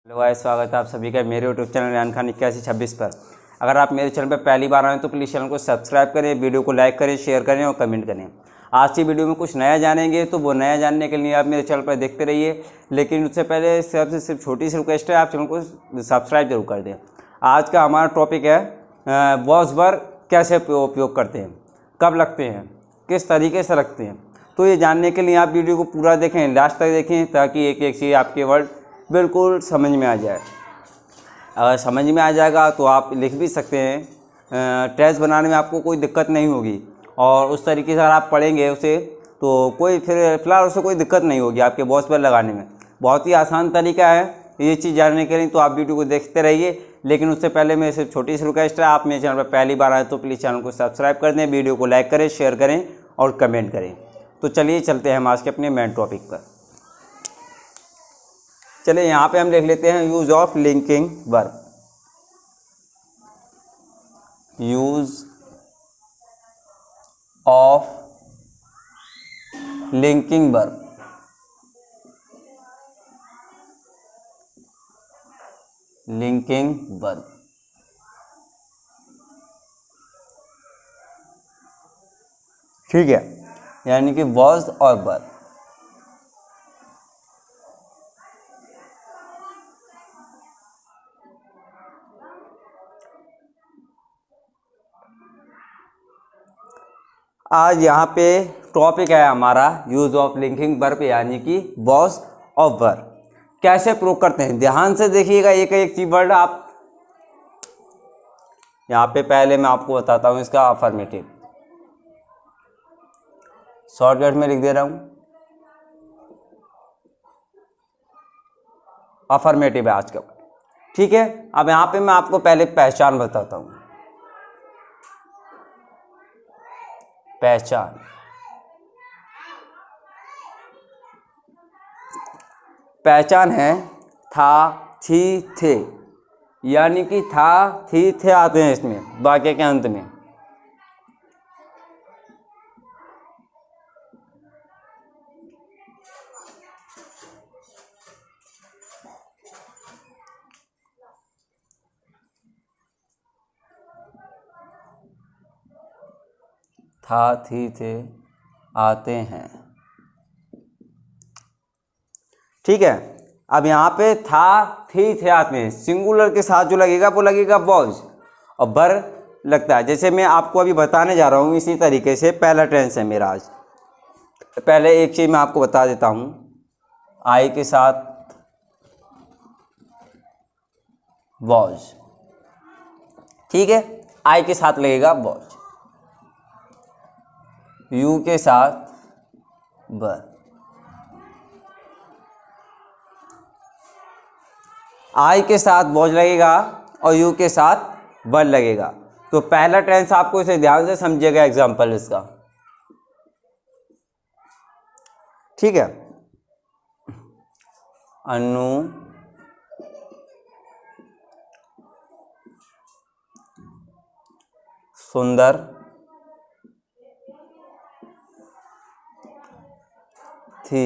Hello guys, स्वागत है आप सभी का मेरे यूट्यूब चैनल रेहान खान 8126 पर। अगर आप मेरे चैनल पर पहली बार आए तो प्लीज़ चैनल को सब्सक्राइब करें, वीडियो को लाइक करें, शेयर करें और कमेंट करें। आज की वीडियो में कुछ नया जानेंगे, तो वो नया जानने के लिए आप मेरे चैनल पर देखते रहिए। लेकिन उससे पहले सबसे सिर्फ छोटी सी रिक्वेस्ट है, आप चैनल को सब्सक्राइब जरूर कर दें। आज का हमारा टॉपिक है वॉइस वर कैसे उपयोग करते हैं, कब लगते हैं, किस तरीके से लगते हैं। तो ये जानने के लिए आप वीडियो को पूरा देखें, लास्ट तक देखें, ताकि एक एक चीज़ आपके वर्ड बिल्कुल समझ में आ जाए। अगर समझ में आ जाएगा तो आप लिख भी सकते हैं, टेस्ट बनाने में आपको कोई दिक्कत नहीं होगी। और उस तरीके से अगर आप पढ़ेंगे उसे तो कोई फिलहाल उससे कोई दिक्कत नहीं होगी आपके वॉइस पर लगाने में। बहुत ही आसान तरीका है ये चीज़ जानने के लिए, तो आप वीडियो को देखते रहिए। लेकिन उससे पहले मेरे सिर्फ छोटी सी रिक्वेस्ट है, आप मेरे चैनल पर पहली बार आए तो प्लीज़ चैनल को सब्सक्राइब कर दें, वीडियो को लाइक करें, शेयर करें और कमेंट करें। तो चलिए चलते हैं हम आज के अपने मेन टॉपिक पर। चलिए यहाँ पे हम लिख लेते हैं use of linking verb. Use of linking verb. Linking verb, ठीक है, यानी कि वॉज और वर्ब। आज यहाँ पे टॉपिक है हमारा यूज ऑफ लिंकिंग वर्ब, यानी कि वॉज और वर्ब कैसे प्रयोग करते हैं। ध्यान से देखिएगा एक एक चीज वर्ड आप यहाँ पे। पहले मैं आपको बताता हूँ इसका अफर्मेटिव, शॉर्टकट में लिख दे रहा हूँ। अफर्मेटिव है आज का, ठीक है। अब यहाँ पे मैं आपको पहले पहचान बताता हूँ। पहचान, पहचान है था, थी, थे, यानी कि था, थी, थे आते हैं इसमें वाक्य के अंत में। था, थी, थे आते हैं, ठीक है। अब यहाँ पे था, थी, थे आते हैं, सिंगुलर के साथ जो लगेगा वो लगेगा वॉज, और बर लगता है। जैसे मैं आपको अभी बताने जा रहा हूँ, इसी तरीके से पहला टेंस है मेरा आज। पहले एक चीज़ मैं आपको बता देता हूँ, आई के साथ वॉज, ठीक है, आई के साथ लगेगा वॉज, यू के साथ बर, आई के साथ वॉज लगेगा और यू के साथ बर लगेगा। तो पहला टेंस आपको इसे ध्यान से समझिएगा, एग्जांपल इसका, ठीक है। अनु सुंदर थी।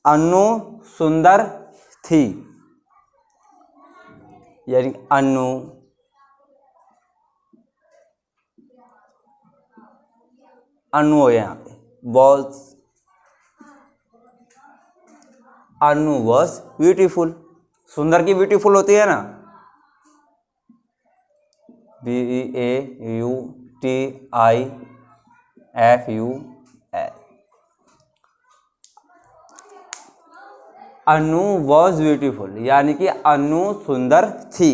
अनु सुंदर थी, यानी अनु अनु हो यहाँ पे वॉज, अनु वॉज ब्यूटीफुल। सुंदर की ब्यूटीफुल होती है ना, BEAUTIFUL। अनु वॉज ब्यूटीफुल, यानी कि अनु सुंदर थी।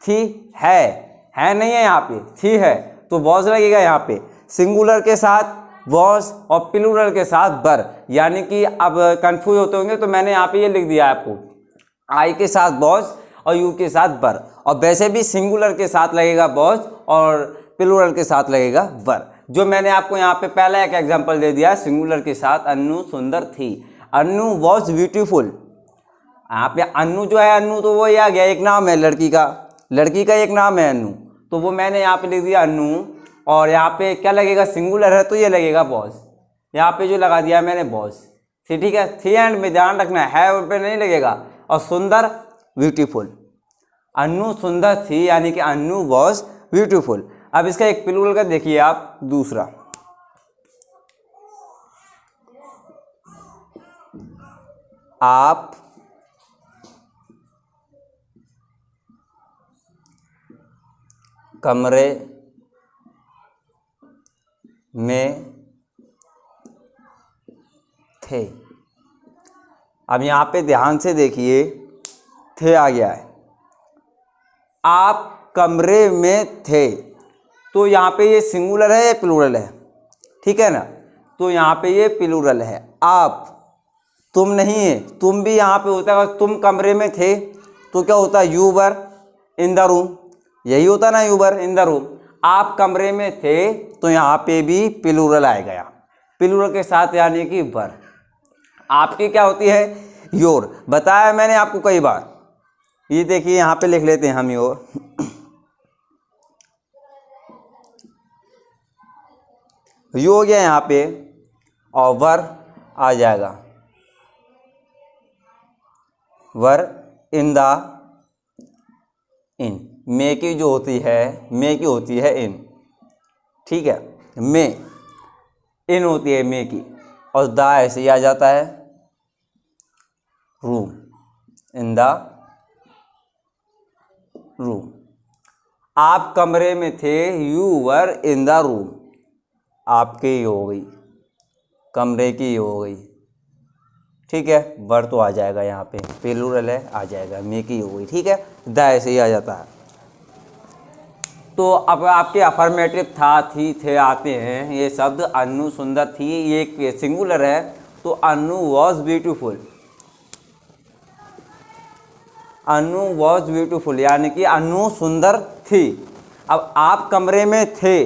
थी है नहीं है यहाँ पे, थी है तो वॉज लगेगा यहाँ पे, सिंगुलर के साथ वॉज और प्लूरल के साथ बर। यानी कि अब कंफ्यूज होते होंगे तो मैंने यहाँ पे ये लिख दिया आपको, आई के साथ वॉज और यू के साथ बर, और वैसे भी सिंगुलर के साथ लगेगा वॉज और प्लूरल के साथ लगेगा बर। जो मैंने आपको यहाँ पे पहला एक एग्जांपल दे दिया, सिंगुलर के साथ अनु सुंदर थी, अनु वॉज ब्यूटीफुल। यहाँ पे अनु जो है, अनु तो वो आ गया, एक नाम है लड़की का एक नाम है अनु, तो वो मैंने यहाँ पे लिख दिया अनु। और यहाँ पे क्या लगेगा, सिंगुलर है तो ये लगेगा वॉज, यहाँ पे जो लगा दिया मैंने वॉज, थी, ठीक है। थी एंड में ध्यान रखना है पे नहीं लगेगा। और सुंदर ब्यूटीफुल, अन्नू सुंदर थी यानी कि अन्नू वॉज ब्यूटीफुल। अब इसका एक प्लूरल का देखिए आप दूसरा, आप कमरे में थे। अब यहाँ पे ध्यान से देखिए, थे आ गया है, आप कमरे में थे, तो यहाँ पे ये सिंगुलर है या प्लूरल है, ठीक है ना। तो यहाँ पे ये प्लूरल है। आप, तुम नहीं है, तुम भी यहाँ पे होता है। अगर तुम कमरे में थे तो क्या होता है, you were in the room, यही होता ना, you were in the room. आप कमरे में थे तो यहाँ पे भी प्लूरल आएगा, प्लूरल के साथ यानी कि वर। आपकी क्या होती है, योर, बताया मैंने आपको कई बार। ये देखिए यहाँ पे लिख लेते हैं हम योर, यू हो गया यहाँ पे, और वर आ जाएगा, वर इन द इन। मे की जो होती है, मे की होती है इन, ठीक है, मे इन होती है मे की, और द ऐसे ही आ जाता है, रूम, इन द रूम। आप कमरे में थे, you were in the room, आपकी ही हो गई, कमरे की हो गई, ठीक है। वर तो आ जाएगा यहाँ पे, प्लूरल है, आ जाएगा, मे की हो गई, ठीक है। द ऐसे ही आ जाता है। तो अब आपके अफर्मेटिव था, थी, थे आते हैं। ये शब्द अन्नू सुंदर थी, ये एक सिंगुलर है, तो Annu was beautiful, Annu was beautiful यानी कि अन्नू सुंदर थी। अब आप कमरे में थे,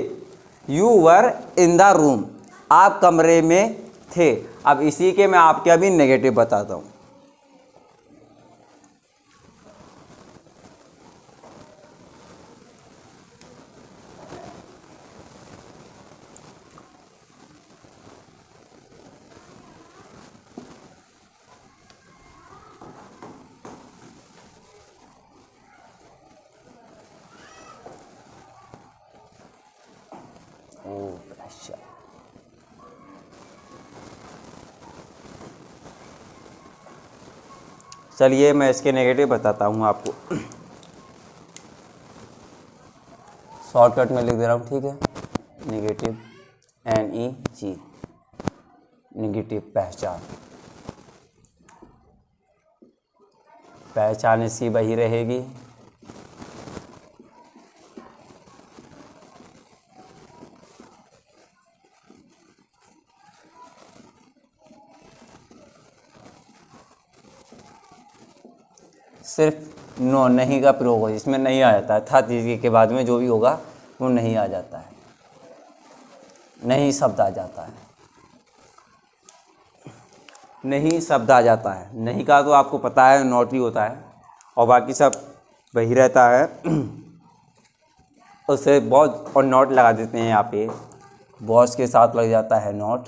you were in the room, आप कमरे में थे। अब इसी के मैं आपके अभी नेगेटिव बताता हूँ। अच्छा, चलिए मैं इसके नेगेटिव बताता हूँ आपको, शॉर्टकट में लिख दे रहा हूँ, ठीक है। नेगेटिव, NEG, नेगेटिव पहचान, पहचान इसकी वही रहेगी, सिर्फ नो, नहीं का प्रयोग हो, इसमें नहीं आ जाता है। था तीसरी के बाद में जो भी होगा वो नहीं आ जाता है, नहीं शब्द आ जाता है, नहीं शब्द आ जाता है। नहीं का तो आपको पता है नॉट ही होता है, और बाकी सब वही रहता है। उससे बहुत और नॉट लगा देते हैं यहाँ पे, बॉस के साथ लग जाता है नॉट,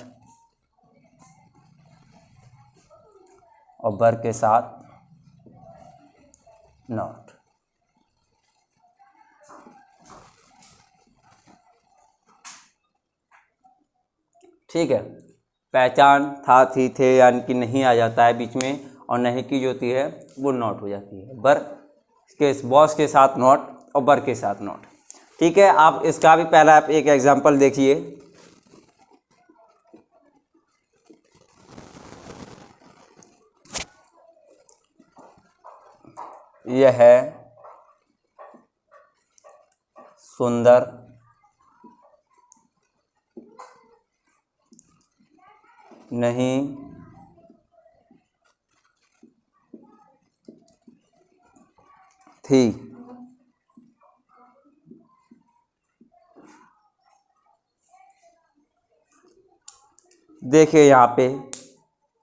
और बर के साथ नॉट, ठीक है। पहचान था, थी, थे यानी कि नहीं आ जाता है बीच में, और नहीं की जो होती है वो नॉट हो जाती है, बर के बॉस के साथ नॉट और बर के साथ नॉट, ठीक है। आप इसका भी पहला आप एक एग्जांपल देखिए, यह है सुंदर नहीं थी, देखिए यहाँ पे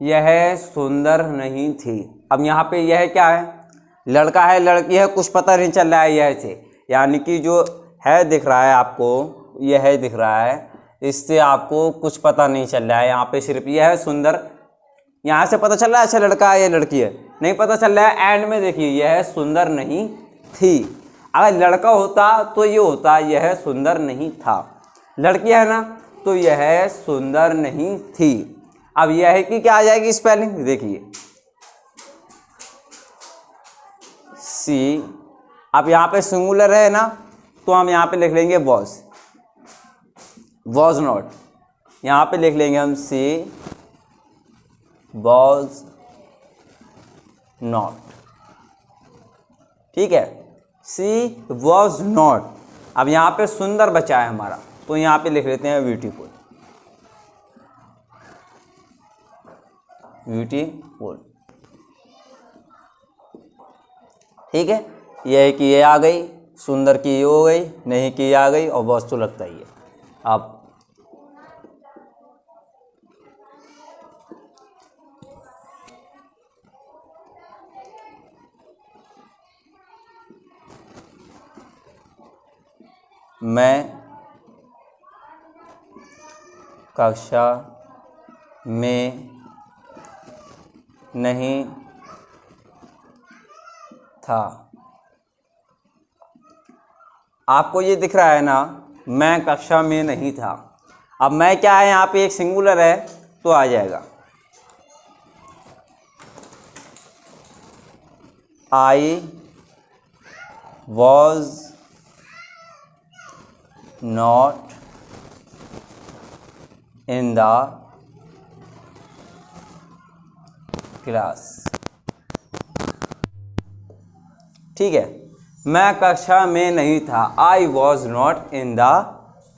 यह सुंदर नहीं थी। अब यहाँ पे यह क्या है, लड़का है लड़की है कुछ पता नहीं चल रहा है यह से, यानी कि जो है दिख रहा है आपको, यह दिख रहा है, इससे आपको कुछ पता नहीं चल रहा है। यहाँ पे सिर्फ यह है सुंदर यहाँ से पता चल रहा है अच्छा लड़का है या लड़की है? नहीं पता चल रहा है। एंड में देखिए यह सुंदर नहीं थी। अगर लड़का होता तो ये होता यह सुंदर नहीं था। लड़की है ना तो यह सुंदर नहीं थी। अब यह की क्या आ जाएगी स्पेलिंग देखिए सी। अब यहाँ पे सिंगुलर है ना तो हम यहाँ पे लिख लेंगे वॉज नॉट। यहाँ पे लिख लेंगे हम सी वॉज नॉट। ठीक है, सी वॉज नॉट। अब यहाँ पे सुंदर बचा है हमारा तो यहाँ पे लिख लेते हैं ब्यूटीफुल। ब्यूटीफुल। ठीक है, यह है कि ये आ गई, सुंदर की ये हो गई, नहीं की ये आ गई और वॉज तो लगता ही है। अब मैं कक्षा में नहीं था। आपको ये दिख रहा है ना, मैं कक्षा में नहीं था। अब मैं क्या है, यहाँ पे एक सिंगुलर है तो आ जाएगा I was not in the class. ठीक है, मैं कक्षा में नहीं था। I was not in the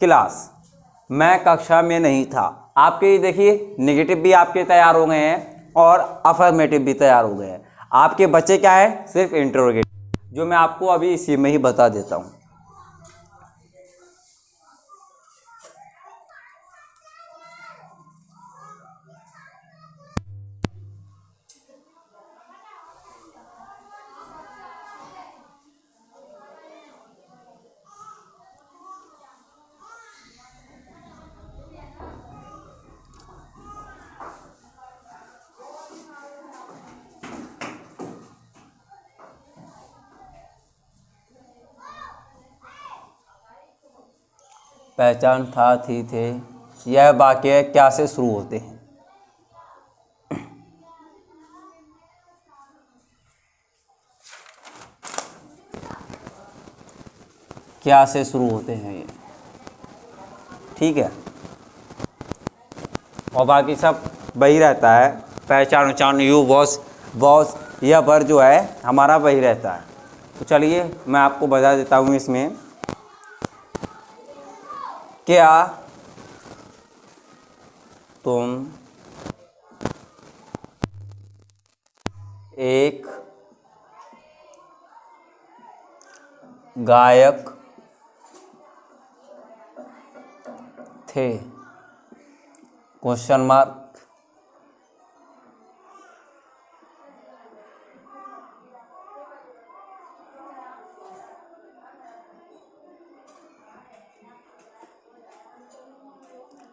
class. मैं कक्षा में नहीं था। आपके ये देखिए नेगेटिव भी आपके तैयार हो गए हैं और अफर्मेटिव भी तैयार हो गए हैं। आपके बच्चे क्या है, सिर्फ इंटरोगेटिव, जो मैं आपको अभी इसी में ही बता देता हूँ। पहचान था, थी, थे, यह वाक्य क्या से शुरू होते हैं? क्या से शुरू होते हैं ये? ठीक है, और बाकी सब वही रहता है। पहचान उचान यू वॉज यह वर्ड जो है हमारा वही रहता है। तो चलिए मैं आपको बता देता हूँ इसमें। क्या तुम एक गायक थे? Question mark.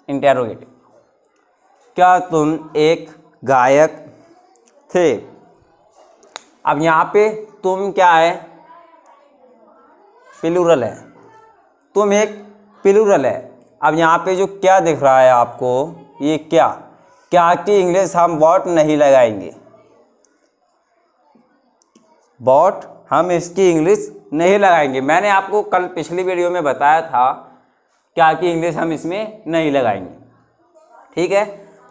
इंटेरोगेटिव। क्या तुम एक गायक थे? अब यहाँ पे तुम क्या है, प्लूरल है। तुम एक प्लूरल है। अब यहाँ पे जो क्या दिख रहा है आपको, ये क्या की इंग्लिश हम वॉट नहीं लगाएंगे। वॉट हम इसकी इंग्लिश नहीं लगाएंगे। मैंने आपको कल पिछली वीडियो में बताया था क्या की इंग्लिश हम इसमें नहीं लगाएंगे। ठीक है,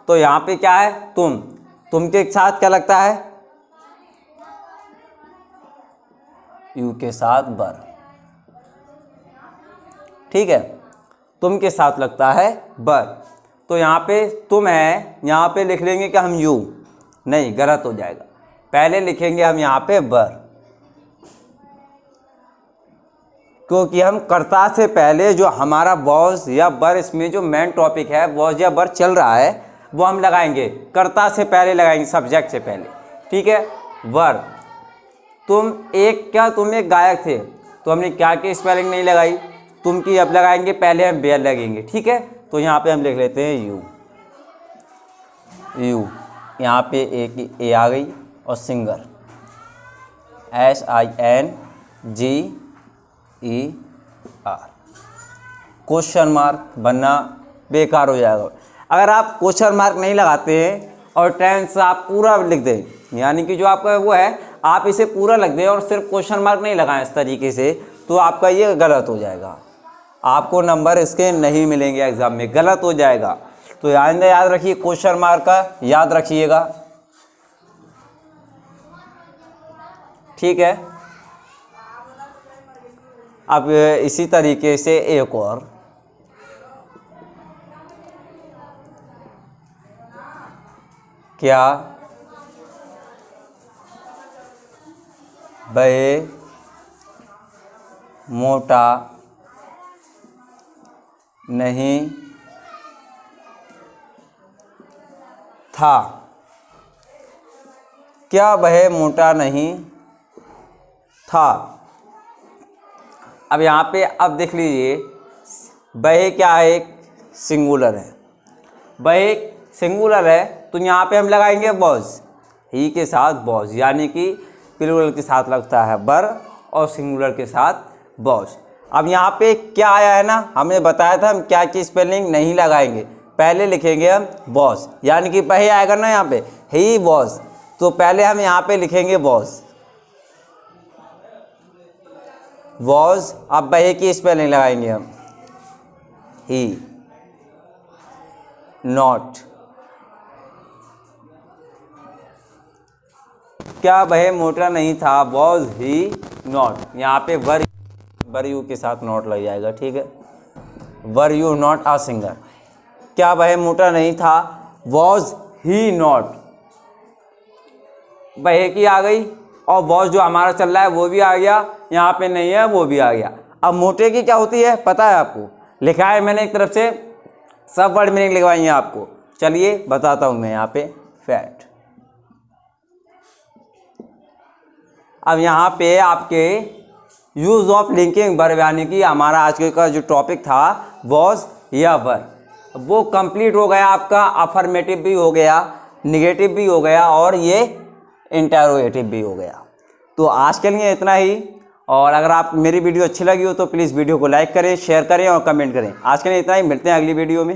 तो यहाँ पे क्या है, तुम के साथ क्या लगता है, यू के साथ बर। ठीक है, तुम के साथ लगता है बर। तो यहाँ पे तुम है, यहाँ पे लिख लेंगे कि हम यू, नहीं गलत हो जाएगा। पहले लिखेंगे हम यहाँ पे बर, क्योंकि हम कर्ता से पहले जो हमारा वॉज या बर, इसमें जो मेन टॉपिक है वॉज या बर चल रहा है, वो हम लगाएंगे कर्ता से पहले, लगाएंगे सब्जेक्ट से पहले। ठीक है, वर। तुम एक गायक थे, तो हमने क्या की स्पेलिंग नहीं लगाई, तुम की अब लगाएंगे, पहले हम वेयर लगेंगे। ठीक है, तो यहाँ पे हम लिख लेते हैं यू। यहाँ पे एक ए आ गई और सिंगर SINGER। क्वेश्चन मार्क बनना बेकार हो जाएगा। अगर आप क्वेश्चन मार्क नहीं लगाते हैं और टेंस आप पूरा लिख दें, यानी कि जो आपका वो है आप इसे पूरा लिख दें और सिर्फ क्वेश्चन मार्क नहीं लगाएं इस तरीके से, तो आपका ये गलत हो जाएगा, आपको नंबर इसके नहीं मिलेंगे एग्ज़ाम में, गलत हो जाएगा। तो याद रखिए, क्वेश्चन मार्क का याद रखिएगा, ठीक है। अब इसी तरीके से एक और, क्या वह मोटा नहीं था? क्या वह मोटा नहीं था? अब यहाँ पे अब देख लीजिए, वह क्या है, एक सिंगुलर है, वह एक सिंगुलर है, तो यहाँ पे हम लगाएंगे वॉज, ही के साथ वॉज, यानी कि प्लूरल के साथ लगता है वर और सिंगुलर के साथ वॉज। अब यहाँ पे क्या आया है ना, हमने बताया था हम क्या की स्पेलिंग नहीं लगाएंगे, पहले लिखेंगे हम वॉज, यानी कि पहले आएगा ना यहाँ पे ही वॉज, तो पहले हम यहाँ पे लिखेंगे वॉज, वॉज। अब वह की स्पेलिंग लगाएंगे हम, ही, नॉट। क्या वह मोटा नहीं था, वॉज ही नॉट, यहाँ पे वर यू के साथ नॉट लग जाएगा, ठीक है, were you not a singer. क्या वह मोटा नहीं था, वॉज ही नॉट, वह की आ गई और वॉज जो हमारा चल रहा है वो भी आ गया, यहाँ पे नहीं है वो भी आ गया। अब मोटे की क्या होती है पता है आपको, लिखा है मैंने एक तरफ से, सब वर्ड मीनिंग लिखवाई है आपको, चलिए बताता हूँ मैं यहाँ पे, फैट। अब यहाँ पे आपके यूज ऑफ लिंकिंग वर्ब, यानी कि हमारा आज का जो टॉपिक था वॉज या वर, वो कंप्लीट हो गया आपका, अफर्मेटिव भी हो गया, निगेटिव भी हो गया और ये इंटरोगेटिव भी हो गया। तो आज के लिए इतना ही, और अगर आप मेरी वीडियो अच्छी लगी हो तो प्लीज़ वीडियो को लाइक करें, शेयर करें और कमेंट करें। आज के लिए इतना ही, मिलते हैं अगली वीडियो में।